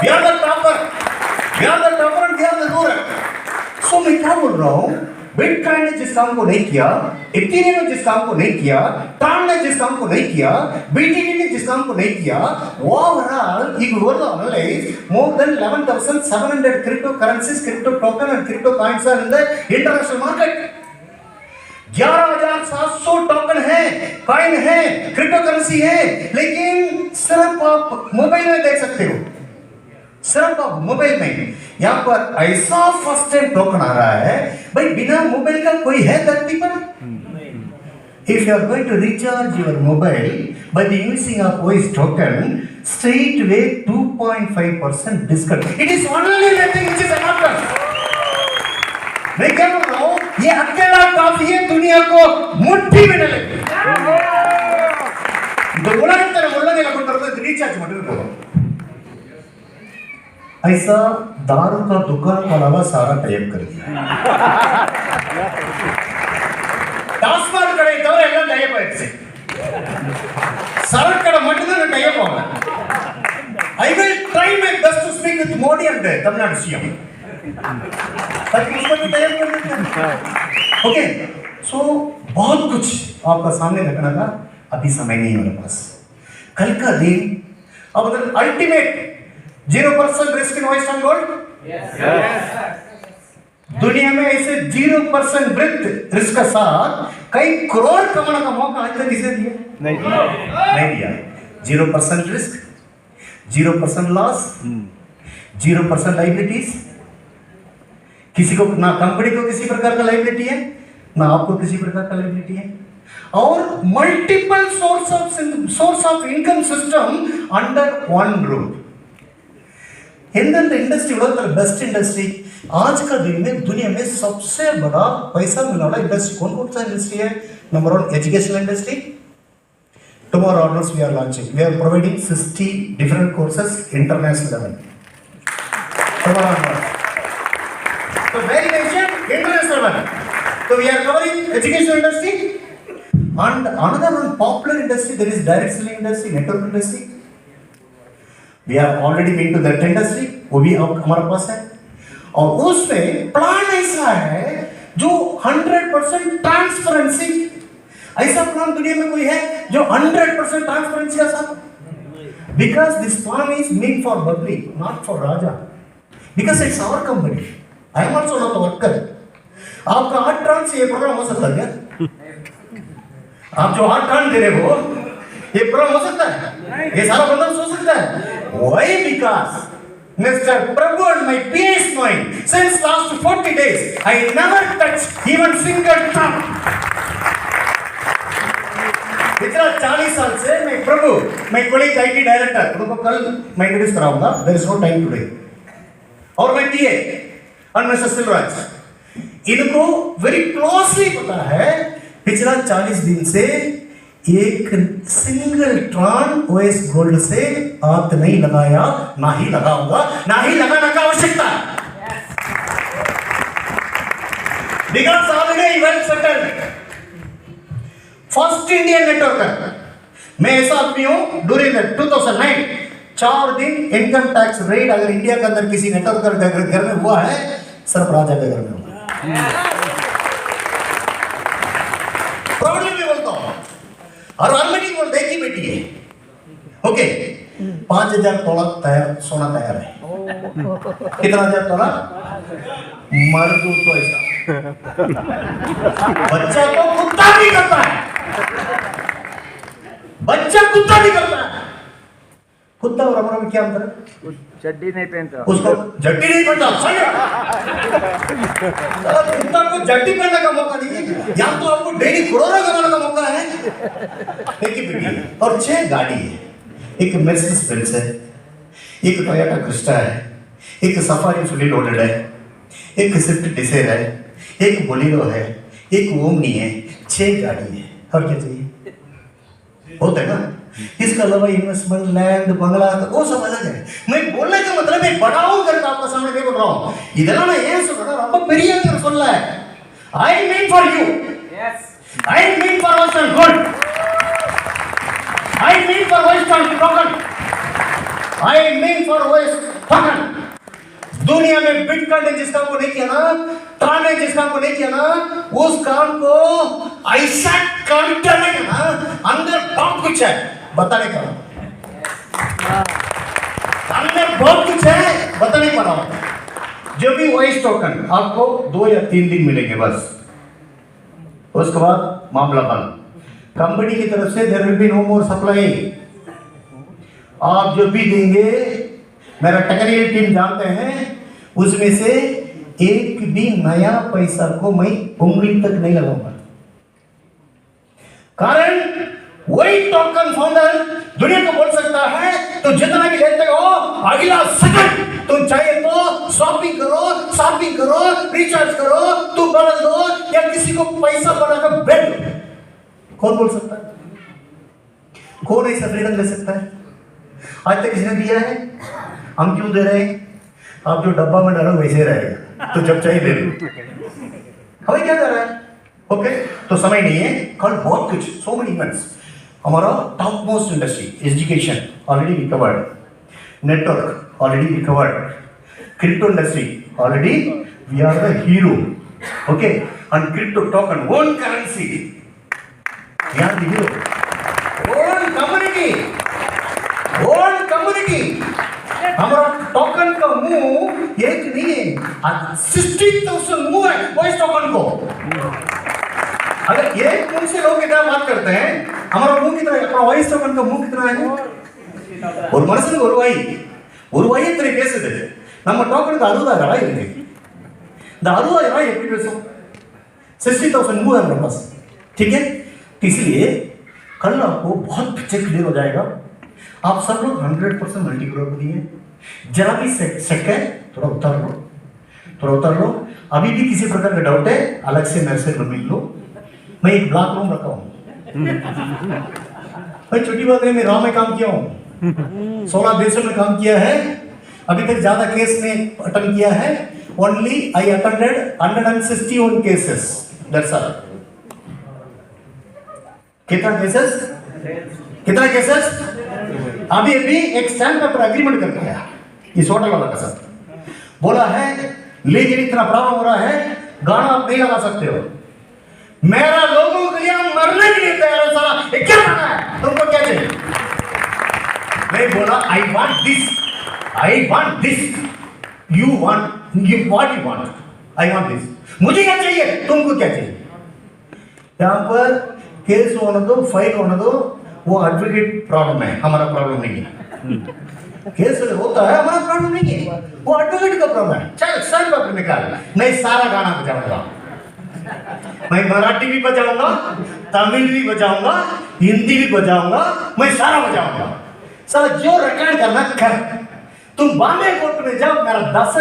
We are the topper. We are the topper and we are the loser. So मैं क्या बोल रहा हूँ? बिटकॉइन ने जिस काम को नहीं किया, इथेरियम ने जिस काम को नहीं किया, ट्रांस ने जिस काम को नहीं किया, बीटीसी ने जिस काम को नहीं किया, overall, if you were to analyze, more than 11,700 cryptocurrencies, crypto token and crypto coins are in the international market. 11,700 token है, कॉइन है, क्रिप्टो करेंसी है, लेकिन सिर्फ आप मोबाइल में देख सकते हो, सिर्फ आप मोबाइल में। यहाँ पर ऐसा फर्स्ट टाइम टोकन आ रहा है, भाई बिना मोबाइल का कोई है धरती पर? If you are going to recharge your mobile by the using of OIS token, straight away 2.5% discount. It is only nothing which is an option. मैं क्या बोल रहा हूँ? ये अकेला काफी है दुनिया को मुट्ठी में डालने के लिए। तो बोला कि तेरे मुल्ला ने लगभग करते रिचार्ज मटेरियल को। ऐसा दारू का दुकान वाला सारा टाइप कर दिया। टास्मार्क कड़े तवरे एल्ला टाइप है इससे। सारा कड़ा मटेरियल का टाइप होगा। I will try my best to speak with Modi and Tamil CM. ताकि उसको भी तैयार कर देते हैं। ओके, सो बहुत कुछ आपका सामने रखना था, अभी समय नहीं है मेरे पास। कल का दिन अब अगर ultimate 0% risk in OIS and gold, दुनिया में ऐसे 0% रिस्क के साथ कई करोड़ कमाने का मौका आज तक किसे दिया? नहीं दिया। 0% रिस्क, 0% लॉस, 0% लायबिलिटीज। किसी को ना कंपनी को किसी प्रकार का लायबिलिटी है, ना आपको किसी प्रकार का लायबिलिटी है, और multiple source of income system under one roof. Industry world best industry आज का दिन में दुनिया में सबसे बड़ा पैसा मिलने वाला इंडस्ट्री कौन सा इंडस्ट्री है? Number 1 educational industry. Tomorrow orders we are launching, we are providing 60 different courses international level. So very mentioned international one. So we are covering education industry and another one popular industry, there is direct selling industry, network industry. We are already been to that industry, वो भी हमारे पास है, और उसमें plan ऐसा है जो 100% transparency. ऐसा प्लान दुनिया में कोई है जो 100% ट्रांसपेरेंसी का साथ? Because this plan is meant for public, not for Raja. Because it's our company. I am also not a worker. आपका 8 टन से ये प्रोग्राम हो सकता है क्या? आप जो 8 टन दे रहे हो, ये प्रोग्राम हो सकता है? ये सारा बंदा हो सकता है? Why? Because Mr. Prabhu and my PS mind since last 40 days, I never touched even single ton. पिछला 40 साल से मैं प्रभु, मैं कोलिक IT डायरेक्टर, उनको कल मैं इंट्रोड्यूस कराऊंगा, there is no time today. और मैं TA और मिस्टर सिलराज, इनको वेरी क्लोजली पता है पिछला 40 दिन से एक सिंगल ट्रान OIS गोल्ड से हाथ नहीं लगाया, ना ही लगाऊंगा, ना ही लगाने का आवश्यकता है। Because already well settled. First Indian networker. मैं ऐसा आदमी हूं, ड्यूरिंग 2009 4 दिन इनकम टैक्स रेड अगर इंडिया के अंदर किसी नेटवर्कर के घर में हुआ है, सिर्फ राजा के घर में हुआ। प्रॉब्लम भी बोलता हूं, और ऑलरेडी बोल देखी बेटी है, ओके 5,000 तोला तैयार सोना तैयार है। कितना 1000 तोला? मर्दू तो ऐसा बच्चा तो कुत्ता भी करता है, बच्चा कुत्ता भी करता है। कुत्ता और हमारा में क्या अंतर है? चड्डी नहीं पहनता, उसको जड्डी नहीं पहनता। कुत्ता को जड्डी पहनने का मौका नहीं है, या तो आपको डेली करोड़ों कमाने का मौका है। और 6 गाड़ी है, एक मर्सिडीज बेंज है, एक टोयोटा क्रिस्टा है, एक सफारी फुली लोडेड है, एक स्विफ्ट डिजायर है, एक बोलेरो है, एक ओमनी है, 6 गाड़ी है। और क्या चाहिए? होता है ना। इसके अलावा इन्वेस्टमेंट, लैंड, बंगला, वो सब अलग है। मैं बोलने का मतलब एक बढ़ाऊं करके आपका सामने नहीं बोल रहा हूं। इधर ना ये सुनो, अब பெரிய अंदर सुन रहा है। I mean for you. Yes. I mean for Western good. I mean for Western broken. I mean for OS token. दुनिया में बिटकॉइन ने जिस काम को नहीं किया ना, ट्रांस ने जिस काम को नहीं किया ना, उस काम को ऐसा काम करने का ना, अंदर बहुत कुछ है बताने का, अंदर बहुत कुछ है बताने का। जो भी वॉइस टोकन आपको 2 या 3 दिन मिलेंगे बस, उसके बाद मामला बंद। कंपनी की तरफ से there will be no more supply. आप जो भी देंगे, मेरा टेक्निकल टीम जानते हैं, उसमें से एक भी नया पैसा को मैं उंगली तक नहीं लगाऊंगा। कारण वही टोकन फाउंडर दुनिया को बोल सकता है तो जितना भी लेते हो अगला सेकंड तुम चाहे तो शॉपिंग करो, रिचार्ज करो, तुम बदल दो या किसी को पैसा बनाकर भेज दो। कौन बोल सकता है? कौन ऐसा फ्रीडम दे सकता है? आज तक किसने दिया है? हम क्यों दे रहे हैं? आप जो डब्बा में डालो वैसे रहेगा, तो जब चाहिए दे दो। हमें क्या कर रहा है? ओके, तो समय नहीं है, कल बहुत कुछ, सो मेनी इवेंट्स। हमारा top most industry education already recovered, network already recovered, crypto industry already we are the hero. Okay, and crypto token own currency we are the hero. Own community हमारा token का मुंह एक नहीं है, 60,000 मुंह है voice token को। अगर एक मुंह से लोग इतना बात करते हैं, हमारा मुंह कितना है, अपना वॉइस टोकन का मुंह कितना है? और मनसन उरुवाई इतने कैसे थे ನಮ್ಮ ಟೋಕನ್ ಅರುವುದಾಗಲ್ಲ ಇಲ್ಲಿ ಅರುವುದಾಗಲ್ಲ एप्पी पैसों 60,000 मूव है हमारे पास, ठीक है। इसलिए कल आपको बहुत पिक्चर क्लियर हो जाएगा। आप सब लोग 100% मल्टी ग्रोथ दिए, जरा भी सेट है थोड़ा उतार लो। अभी भी किसी प्रकार का डाउट है अलग से मेरे से मिल लो। मैं एक ब्लॉक रूम रखा हूँ, मैं छोटी बात नहीं, मैं रॉ में काम किया हूँ, 16 देशों में काम किया है, अभी तक ज्यादा केस में अटेंड किया है। Only I attended 161 cases, that's all. कितना केसेस? अभी एक स्टैंड पेपर एग्रीमेंट करके आया इस होटल वाला के साथ, बोला है लेकिन इतना प्रॉब्लम हो रहा है, गाना आप नहीं लगा सकते हो। मेरा लोगों के लिए मरने के लिए तैयार है साला, ये क्या करना है? तुमको क्या चाहिए? मैं बोला I want this, you what you want, I want this, मुझे क्या चाहिए, तुमको क्या चाहिए? यहाँ पर केस होने दो, फाइल होने दो, वो एडवोकेट प्रॉब्लम है, हमारा प्रॉब्लम नहीं है। केस होता है, हमारा प्रॉब्लम नहीं है, वो एडवोकेट का प्रॉब्लम है। चल सर बाप निकाल, मैं सारा गाना बजाऊंगा, मैं मराठी भी बजाऊंगा, तमिल भी बजाऊंगा, हिंदी भी बजाऊंगा, मैं सारा बजाऊंगा। सारा जो रिकॉर्ड करना कर, तुम बॉम्बे कोर्ट में जाओ, मेरा 10